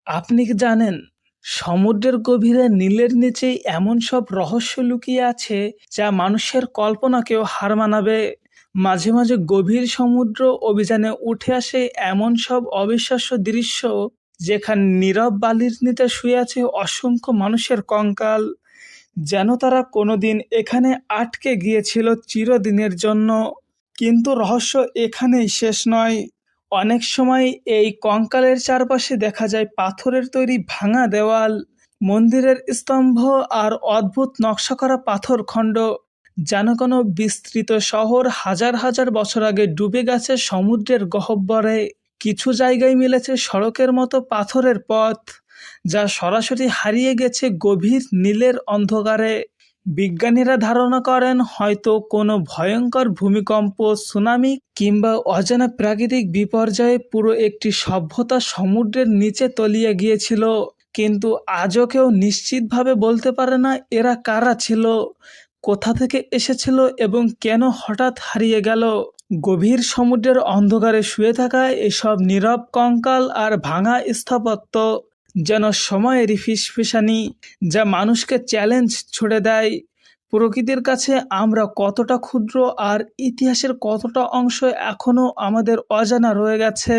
আপনি কি জানেন সমুদ্রের গভীরে নীলের নিচেই এমন সব রহস্য লুকিয়ে আছে যা মানুষের কল্পনাকেও হার মানাবে। মাঝে মাঝে গভীর সমুদ্র অভিযানে উঠে আসে এমন সব অবিশ্বাস্য দৃশ্য, যেখানে নীরব বালির নিচে শুয়ে আছে অসংখ্য মানুষের কঙ্কাল, যেন তারা কোনোদিন এখানে আটকে গিয়েছিল চিরদিনের জন্য। কিন্তু রহস্য এখানেই শেষ নয়। অনেক সময় এই কঙ্কালের চারপাশে দেখা যায় পাথরের তৈরি ভাঙা দেওয়াল, মন্দিরের স্তম্ভ আর অদ্ভুত নকশা করা পাথরখণ্ড, যেন কোনো বিস্তৃত শহর হাজার হাজার বছর আগে ডুবে গেছে সমুদ্রের গহ্বরে। কিছু জায়গায় মিলেছে সড়কের মতো পাথরের পথ, যা সরাসরি হারিয়ে গেছে গভীর নীলের অন্ধকারে। বিজ্ঞানীরা ধারণা করেন হয়তো কোনো ভয়ঙ্কর ভূমিকম্প, সুনামি কিংবা অজানা প্রাকৃতিক বিপর্যয়ে পুরো একটি সভ্যতা সমুদ্রের নিচে তলিয়ে গিয়েছিল। কিন্তু আজও কেউ নিশ্চিতভাবে বলতে পারে না এরা কারা ছিল, কোথা থেকে এসেছিল এবং কেন হঠাৎ হারিয়ে গেল। গভীর সমুদ্রের অন্ধকারে শুয়ে থাকা এসব নীরব কঙ্কাল আর ভাঙা স্থাপত্য যেন সময়েরই ফিসফিসানি, যা মানুষকে চ্যালেঞ্জ ছুড়ে দেয়। প্রকৃতির কাছে আমরা কতটা ক্ষুদ্র আর ইতিহাসের কতটা অংশ এখনো আমাদের অজানা রয়ে গেছে।